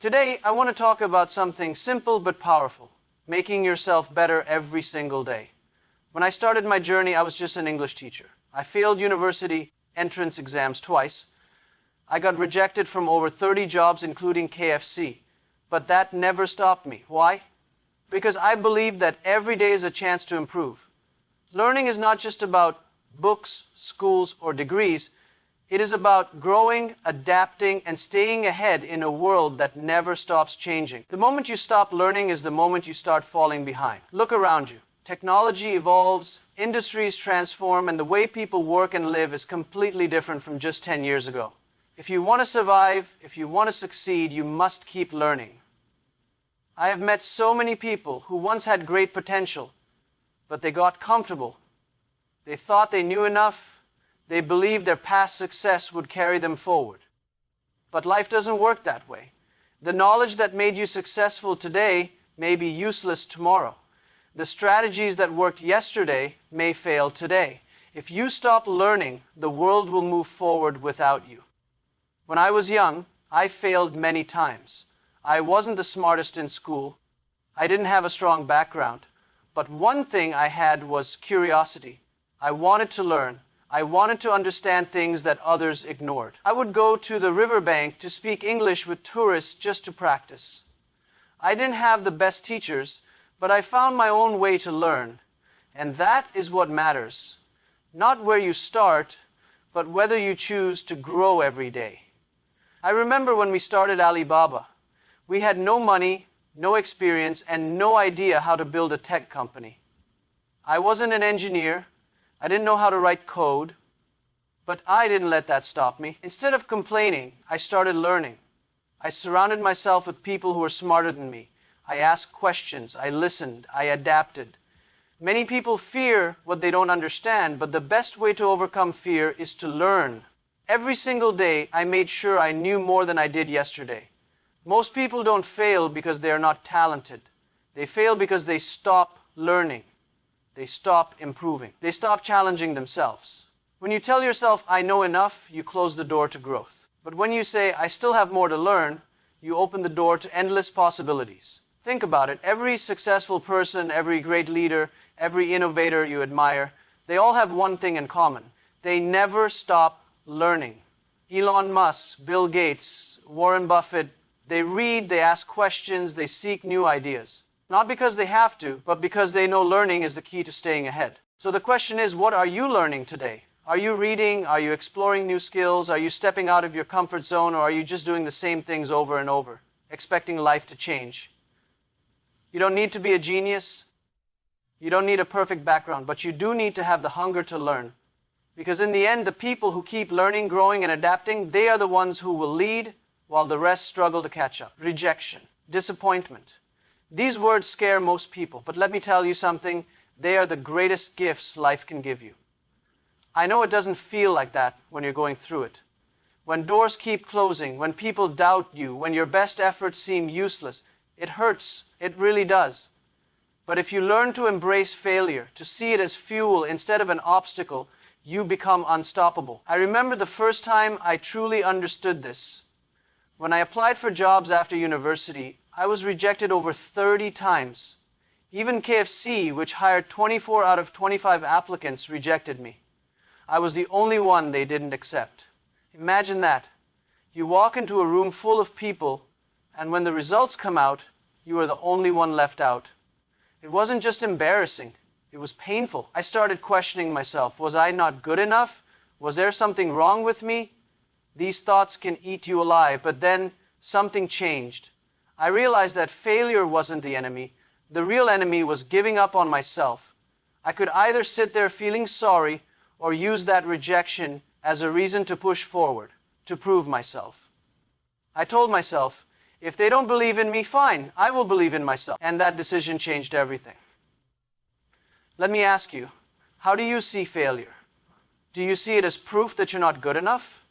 Today, I want to talk about something simple but powerful, making yourself better every single day. When I started my journey, I was just an English teacher. I failed university entrance exams twice. I got rejected from over 30 jobs, including KFC. But that never stopped me. Why? Because I believe that every day is a chance to improve. Learning is not just about books, schools, or degrees. It is about growing, adapting, and staying ahead in a world that never stops changing. The moment you stop learning is the moment you start falling behind. Look around you. Technology evolves, industries transform, and the way people work and live is completely different from just 10 years ago. If you want to survive, if you want to succeed, you must keep learning. I have met so many people who once had great potential, but they got comfortable. They thought they knew enough. They believed their past success would carry them forward. But life doesn't work that way. The knowledge that made you successful today may be useless tomorrow. The strategies that worked yesterday may fail today. If you stop learning, the world will move forward without you. When I was young, I failed many times. I wasn't the smartest in school. I didn't have a strong background. But one thing I had was curiosity. I wanted to learn. I wanted to understand things that others ignored. I would go to the riverbank to speak English with tourists just to practice. I didn't have the best teachers, but I found my own way to learn. And that is what matters. Not where you start, but whether you choose to grow every day. I remember when we started Alibaba. We had no money, no experience, and no idea how to build a tech company. I wasn't an engineer. I didn't know how to write code. But I didn't let that stop me. Instead of complaining, I started learning. I surrounded myself with people who were smarter than me. I asked questions. I listened. I adapted. Many people fear what they don't understand, but the best way to overcome fear is to learn. Every single day, I made sure I knew more than I did yesterday. Most people don't fail because they are not talented. They fail because they stop learning. They stop improving. They stop challenging themselves. When you tell yourself, I know enough, you close the door to growth. But when you say, I still have more to learn, you open the door to endless possibilities. Think about it. Every successful person, every great leader, every innovator you admire, they all have one thing in common. They never stop learning. Elon Musk, Bill Gates, Warren Buffett, they read, they ask questions, they seek new ideas. Not because they have to, but because they know learning is the key to staying ahead. So the question is, what are you learning today? Are you reading? Are you exploring new skills? Are you stepping out of your comfort zone? Or are you just doing the same things over and over, expecting life to change? You don't need to be a genius. You don't need a perfect background, but you do need to have the hunger to learn. Because in the end, the people who keep learning, growing, and adapting, they are the ones who will lead, while the rest struggle to catch up. Rejection, disappointment. These words scare most people, but let me tell you something, they are the greatest gifts life can give you. I know it doesn't feel like that when you're going through it. When doors keep closing, when people doubt you, when your best efforts seem useless, it hurts, it really does. But if you learn to embrace failure, to see it as fuel instead of an obstacle, you become unstoppable. I remember the first time I truly understood this. When I applied for jobs after university, I was rejected over 30 times. Even KFC, which hired 24 out of 25 applicants, rejected me. I was the only one they didn't accept. Imagine that. You walk into a room full of people, and when the results come out, you are the only one left out. It wasn't just embarrassing, it was painful. I started questioning myself. Was I not good enough? Was there something wrong with me? These thoughts can eat you alive, but then something changed. I realized that failure wasn't the enemy. The real enemy was giving up on myself. I could either sit there feeling sorry or use that rejection as a reason to push forward, to prove myself. I told myself, if they don't believe in me, fine, I will believe in myself. And that decision changed everything. Let me ask you, how do you see failure? Do you see it as proof that you're not good enough?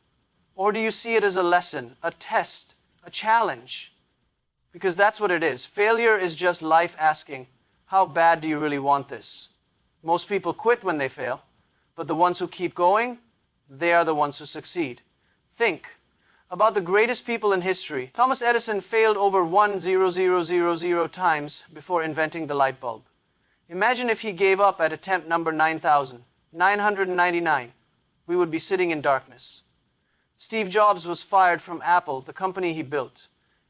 Or do you see it as a lesson, a test, a challenge? Because that's what it is. Failure is just life asking, how bad do you really want this? Most people quit when they fail, but the ones who keep going, they are the ones who succeed. Think, about the greatest people in history. Thomas Edison failed over 1,000,000 times before inventing the light bulb. Imagine if he gave up at attempt number 9,999. We would be sitting in darkness. Steve Jobs was fired from Apple, the company he built.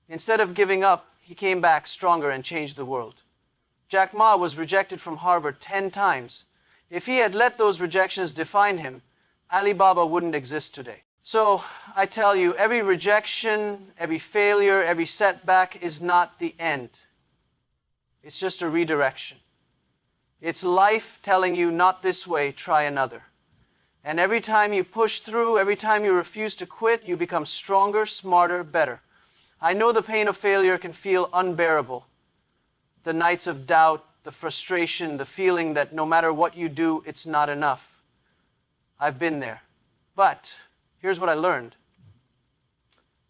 Instead of giving up, he came back stronger and changed the world. Jack Ma was rejected from Harvard 10 times. If he had let those rejections define him, Alibaba wouldn't exist today. So, I tell you, every rejection, every failure, every setback is not the end. It's just a redirection. It's life telling you, not this way, try another. And every time you push through, every time you refuse to quit, you become stronger, smarter, better. I know the pain of failure can feel unbearable. The nights of doubt, the frustration, the feeling that no matter what you do, it's not enough. I've been there. But here's what I learned.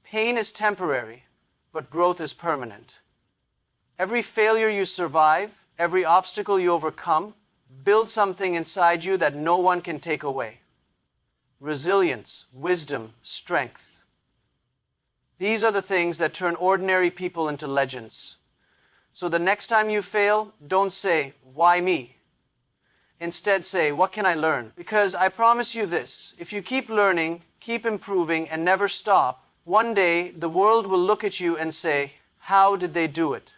Pain is temporary, but growth is permanent. Every failure you survive, every obstacle you overcome, builds something inside you that no one can take away. Resilience, wisdom, strength. These are the things that turn ordinary people into legends. So the next time you fail, don't say, "Why me?" Instead say, "What can I learn?" Because I promise you this, if you keep learning, keep improving, and never stop, one day the world will look at you and say, "How did they do it?"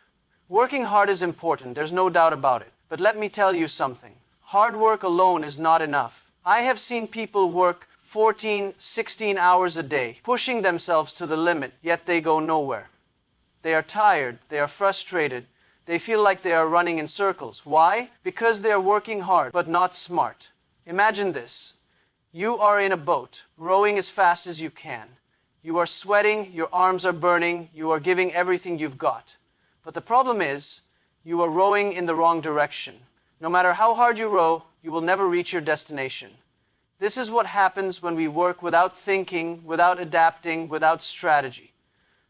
Working hard is important, there's no doubt about it. But let me tell you something. Hard work alone is not enough. I have seen people work 14, 16 hours a day, pushing themselves to the limit, yet they go nowhere. They are tired, they are frustrated, they feel like they are running in circles. Why? Because they are working hard, but not smart. Imagine this. You are in a boat, rowing as fast as you can. You are sweating, your arms are burning, you are giving everything you've got. But the problem is, you are rowing in the wrong direction. No matter how hard you row, you will never reach your destination. This is what happens when we work without thinking, without adapting, without strategy.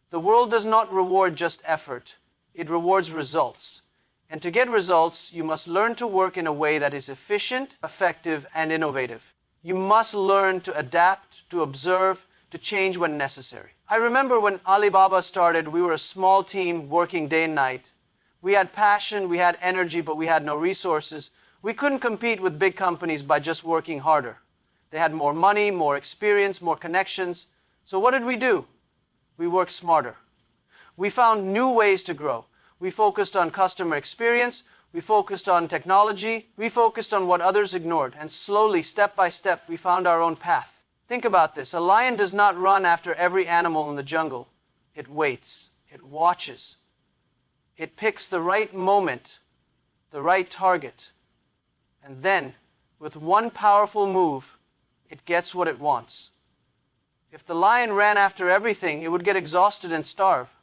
The world does not reward just effort, it rewards results. And to get results, you must learn to work in a way that is efficient, effective, and innovative. You must learn to adapt, to observe, to change when necessary. I remember when Alibaba started, we were a small team working day and night. We had passion, we had energy, but we had no resources. We couldn't compete with big companies by just working harder. They had more money, more experience, more connections. So what did we do? We worked smarter. We found new ways to grow. We focused on customer experience. We focused on technology. We focused on what others ignored. And slowly, step by step, we found our own path. Think about this. A lion does not run after every animal in the jungle. It waits. It watches. It picks the right moment, the right target. And then, with one powerful move, it gets what it wants. If the lion ran after everything, it would get exhausted and starve.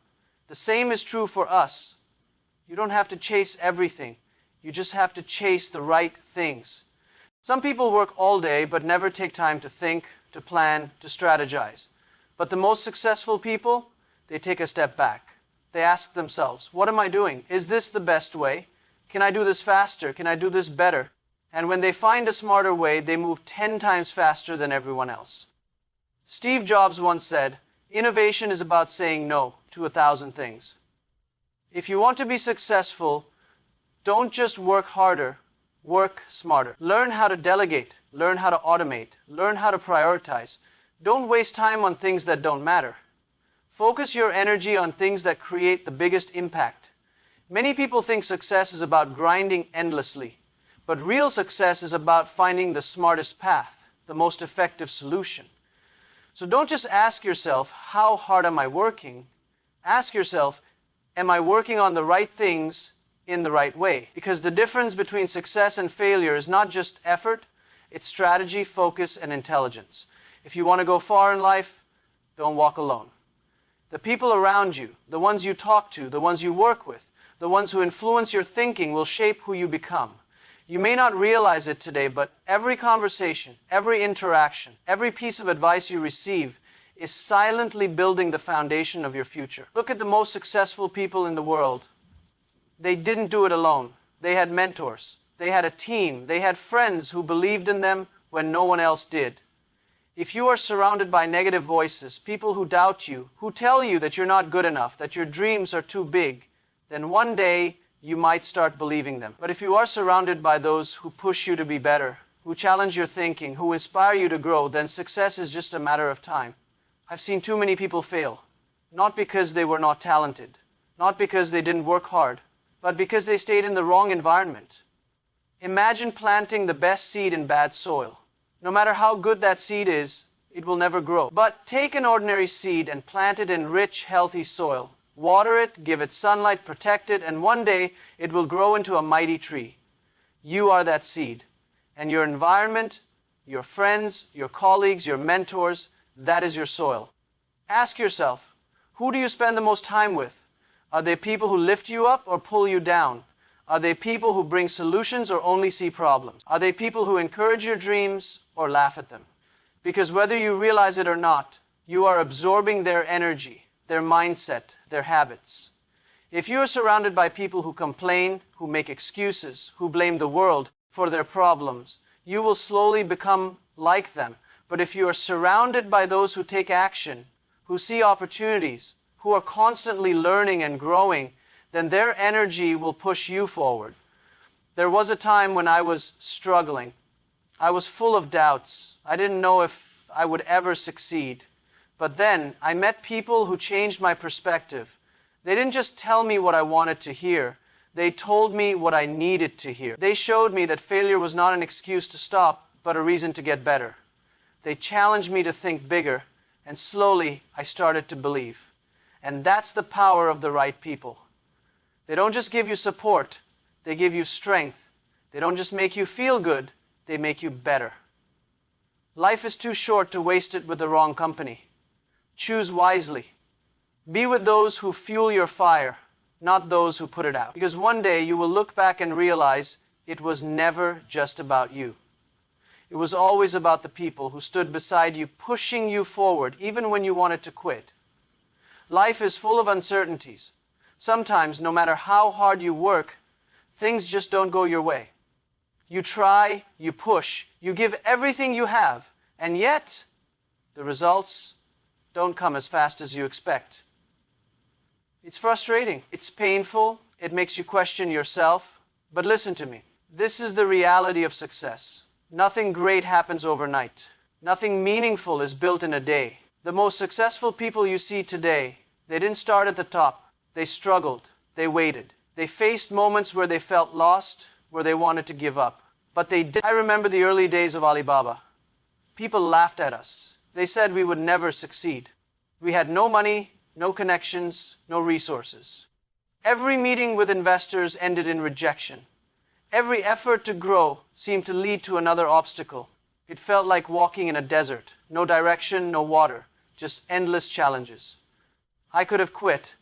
The same is true for us. You don't have to chase everything. You just have to chase the right things. Some people work all day but never take time to think, to plan, to strategize. But the most successful people, they take a step back. They ask themselves, what am I doing? Is this the best way? Can I do this faster? Can I do this better? And when they find a smarter way, they move 10 times faster than everyone else. Steve Jobs once said, innovation is about saying no to 1,000 things. If you want to be successful, don't just work harder, work smarter. Learn how to delegate, learn how to automate, learn how to prioritize. Don't waste time on things that don't matter. Focus your energy on things that create the biggest impact. Many people think success is about grinding endlessly, but real success is about finding the smartest path, the most effective solution. So don't just ask yourself, how hard am I working? Ask yourself, am I working on the right things in the right way? Because the difference between success and failure is not just effort, it's strategy, focus, and intelligence. If you want to go far in life, don't walk alone. The people around you, the ones you talk to, the ones you work with, the ones who influence your thinking will shape who you become. You may not realize it today, but every conversation, every interaction, every piece of advice you receive is silently building the foundation of your future. Look at the most successful people in the world. They didn't do it alone. They had mentors. They had a team. They had friends who believed in them when no one else did. If you are surrounded by negative voices, people who doubt you, who tell you that you're not good enough, that your dreams are too big, then one day you might start believing them. But if you are surrounded by those who push you to be better, who challenge your thinking, who inspire you to grow, then success is just a matter of time. I've seen too many people fail, not because they were not talented, not because they didn't work hard, but because they stayed in the wrong environment. Imagine planting the best seed in bad soil. No matter how good that seed is, it will never grow. But take an ordinary seed and plant it in rich, healthy soil. Water it, give it sunlight, protect it, and one day it will grow into a mighty tree. You are that seed. And your environment, your friends, your colleagues, your mentors, that is your soil. Ask yourself, who do you spend the most time with? Are they people who lift you up or pull you down? Are they people who bring solutions or only see problems? Are they people who encourage your dreams or laugh at them? Because whether you realize it or not, you are absorbing their energy, their mindset, their habits. If you are surrounded by people who complain, who make excuses, who blame the world for their problems, you will slowly become like them. But if you are surrounded by those who take action, who see opportunities, who are constantly learning and growing, then their energy will push you forward. There was a time when I was struggling. I was full of doubts. I didn't know if I would ever succeed. But then I met people who changed my perspective. They didn't just tell me what I wanted to hear. They told me what I needed to hear. They showed me that failure was not an excuse to stop, but a reason to get better. They challenged me to think bigger, and slowly I started to believe. And that's the power of the right people. They don't just give you support, they give you strength. They don't just make you feel good, they make you better. Life is too short to waste it with the wrong company. Choose wisely. Be with those who fuel your fire, not those who put it out. Because one day you will look back and realize it was never just about you. It was always about the people who stood beside you, pushing you forward, even when you wanted to quit. Life is full of uncertainties. Sometimes, no matter how hard you work, things just don't go your way. You try, you push, you give everything you have, and yet the results don't come as fast as you expect. It's frustrating, it's painful, it makes you question yourself. But listen to me, this is the reality of success. Nothing great happens overnight. Nothing meaningful is built in a day. The most successful people you see today, they didn't start at the top. They struggled, they waited. They faced moments where they felt lost, where they wanted to give up. But they did. I remember the early days of Alibaba. People laughed at us. They said we would never succeed. We had no money, no connections, no resources. Every meeting with investors ended in rejection. Every effort to grow seemed to lead to another obstacle. It felt like walking in a desert. No direction, no water, just endless challenges. I could have quit.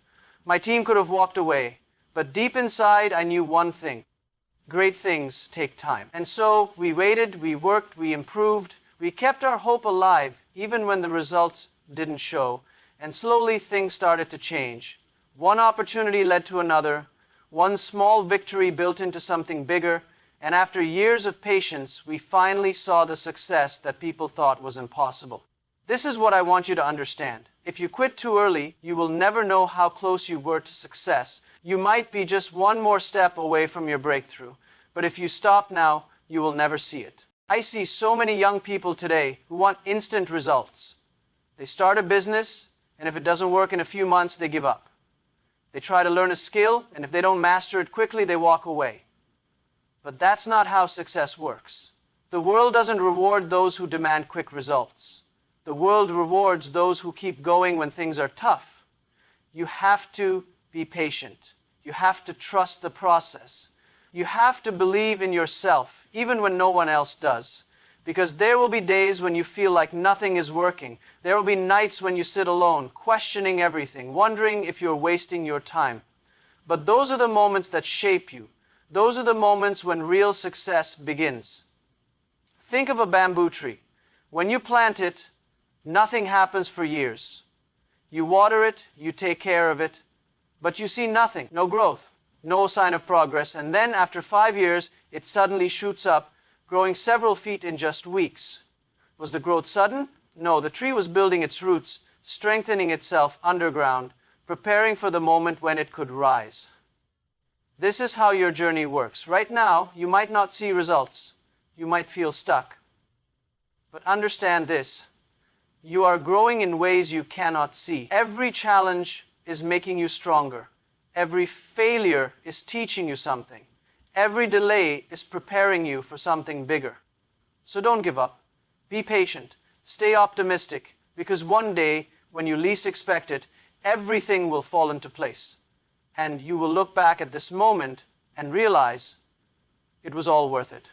My team could have walked away. But deep inside, I knew one thing. Great things take time. And so we waited, we worked, we improved. We kept our hope alive, even when the results didn't show. And slowly things started to change. One opportunity led to another. One small victory built into something bigger. And after years of patience, we finally saw the success that people thought was impossible. This is what I want you to understand. If you quit too early, you will never know how close you were to success. You might be just one more step away from your breakthrough. But if you stop now, you will never see it. I see so many young people today who want instant results. They start a business, and if it doesn't work in a few months, they give up. They try to learn a skill, and if they don't master it quickly, they walk away. But that's not how success works. The world doesn't reward those who demand quick results. The world rewards those who keep going when things are tough. You have to be patient. You have to trust the process. You have to believe in yourself, even when no one else does. Because there will be days when you feel like nothing is working. There will be nights when you sit alone, questioning everything, wondering if you're wasting your time. But those are the moments that shape you. Those are the moments when real success begins. Think of a bamboo tree. When you plant it, nothing happens for years. You water it, you take care of it, but you see nothing, no growth, no sign of progress, and then after 5 years, it suddenly shoots up, growing several feet in just weeks. Was the growth sudden No, the tree was building its roots, strengthening itself underground, preparing for the moment when it could rise. This is how your journey works. Right now, you might not see results. You might feel stuck. But understand this. You are growing in ways you cannot see. Every challenge is making you stronger. Every failure is teaching you something. Every delay is preparing you for something bigger. So don't give up. Be patient. Stay optimistic, because one day, when you least expect it, everything will fall into place. And you will look back at this moment and realize it was all worth it.